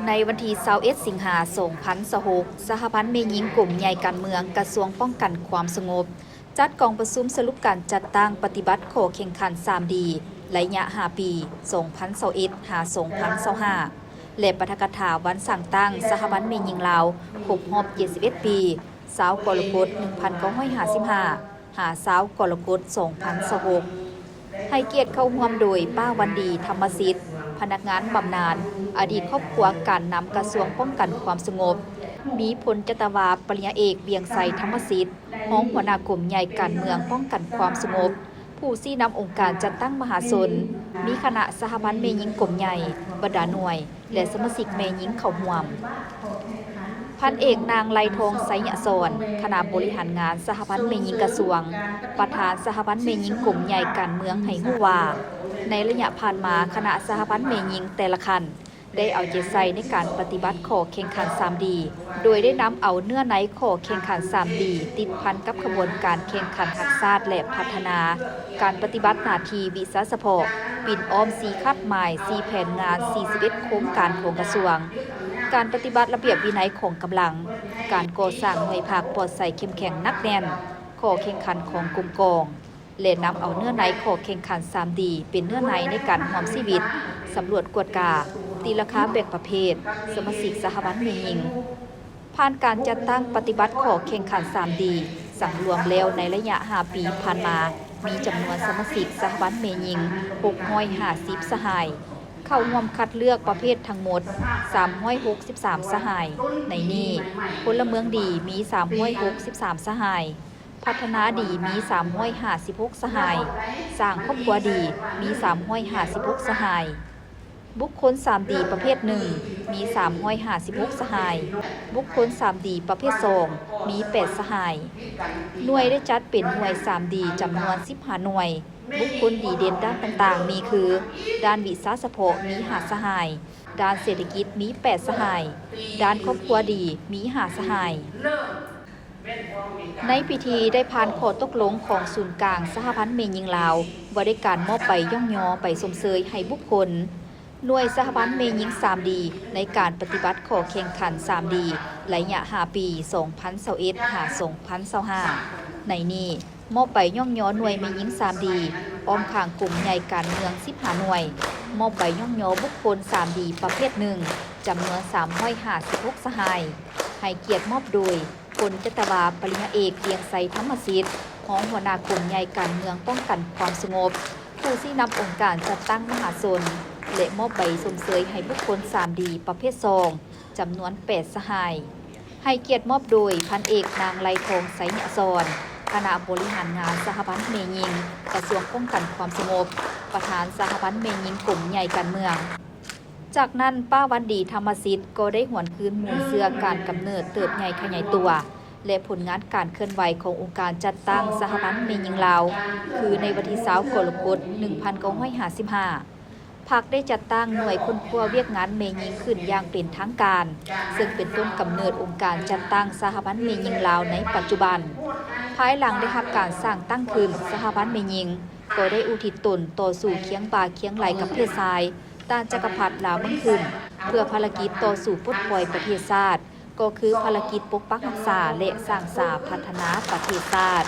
ในวันที่21 สิงหาคม 2026 สหพันธ์แม่หญิงกลุ่มใหญ่การเมืองกระทรวงป้องกันความสงบจัดกองประชุมสรุปการจัดตั้งปฏิบัติข้อแข่งขัน 3D ระยะ5 ปี 2021-2025 และปาฐกถาวันสั่งตั้งสหพันธ์แม่หญิงลาวครบรอบ 71 ปีสาวกรกฎ 1955 หาสาวกรกฎ 2026 ให้เกียรติเข้าร่วมโดยป้าวันดีธรรมสิทธิ์พนักงานบำนาญอดีตครอบครัวการนำกระทรวงป้องกันความสงบมีพลจตวาปริญญาเอกเบียงไซธรรมสิทธิ์ห้องหัวหน้ากลุ่มใหญ่การเมืองป้องกันความสงบผู้ซี่นำองค์การจัดตั้งมหาชนมีคณะสหพันธ์แม่หญิงกลุ่มใหญ่บรรดาหน่วยและสมาชิกแม่หญิงเข้าร่วมพันเอกนางไลทองไสยสอนคณะบริหารงานสหพันธ์แม่หญิงกระทรวงประธานสหพันธ์แม่หญิงกลุ่มใหญ่การเมืองให้ฮู้ว่าในระยะผ่านมาคณะสหพันธ์แม่หญิงแต่ละคันได้เอาใจใส่ในการปฏิบัติข้อแข่งขัน 3D โดยได้นำเอาเนื้อในข้อแข่งขัน 3D ติดพันกับขบวนการแข่งขันทักษะและพัฒนาการปฏิบัติหน้าที่วิสาสะพกปิ่นอ้อม4คัดหมาย4แผนงาน41โครงการของกระทรวงการปฏิบัติระเบียบวินัยของกำลังการก่อสร้างหน่วยภาคปลอดใส่เข้มแข็งนักแน่นข้อแข่งขันของกลุ่มกองและนำเอาเนื้อในข้อแข่งขัน 3D เป็นเนื้อในในการร่วมชีวิตสำรวจกวดกาตีราคาแบ่งประเภทสมาชิกสหพันธ์แม่หญิงผ่านการจัดตั้งปฏิบัติข้อแข่งขัน 3D สั่งรวมแล้วในระยะ5 ปีผ่านมามีจำนวนสมาชิกสหพันธ์แม่หญิง650สหายเข้าร่วมคัดเลือกประเภททั้งหมด363สหายในนี้พลเมืองดีมี363สหายพัฒนาดีมี356สหายสร้างครอบครัวดีมี356สหายบุคคล 3D ประเภท1มี356สหายบุคคล 3D ประเภท2มี8สหายหน่วยได้จัดเป็นหน่วย 3D จำนวน15หน่วยบุคคลดีเด่นด้านต่างๆมีคือด้านวิสาสะพกมี5สหายด้านเศรษฐกิจมี8สหายด้านครอบครัวดีมี5สหายในพิธีได้ผ่านข้อตกลงของศูนย์กลางสหพันธ์แม่หญิงลาวว่าได้การมอบใบย่องยอไปสมเสยให้บุคคลหน่วยสหพันธ์แม่หญิง 3D ในการปฏิบัติข้อแข่งขัน 3D ระยะ5 ปี 2021-2025 ในนี้มอบใบย่องยอหน่วยแม่หญิง 3D อ้อมข้างกลุ่มใหญ่การเมือง15หน่วยมอบใบย่องยอบุคคล 3D ประเภท1จำนวน356สหายให้เกียรติมอบโดยพลจตวาปริญญาเอกเบียงไซธรรมสิทธิ์ห้องหัวหน้ากลุ่มใหญ่การเมืองป้องกันความสงบผู้ที่นำองค์การจัดตั้งมหาชนและมอบใบสมเสยให้บุคคล 3D ประเภท2จำนวน8สหายให้เกียรติมอบโดยพันเอกนางไลทองไสยสอนคณะบริหารงานสหพันธ์แม่หญิงกระทรวงป้องกันความสงบประธานสหพันธ์แม่หญิงกลุ่มใหญ่การเมืองจากนั้นป้าวันดีธรรมสิทธิ์ก็ได้หวนคืนหมู่เสื้อการกำเนิดเติบใหญ่ขยายตัวและผลงานการเคลื่อนไหวขององค์การจัดตั้งสหพันธ์แม่หญิงลาวคือในวันที่20กรกฎาคม 1955 พรรคได้จัดตั้งหน่วยคนครัวเวียกงานแม่หญิงขึ้นอย่างเป็นทางการซึ่งเป็นต้นกำเนิดองค์การจัดตั้งสหพันธ์แม่หญิงลาวในปัจจุบันภายหลังได้รับการสร้างตั้งขึ้นสหพันธ์แม่หญิงก็ได้อุทิศตนต่อสู่เคียงบ่าเคียงไหลกับเพศชายต้านจักรพรรดิลาวเมืองขึ้นเพื่อภารกิจต่อสู่ปลดปล่อยประเทศชาติก็คือภารกิจปกปักรักษาและสร้างสาพัฒนาประเทศชาติ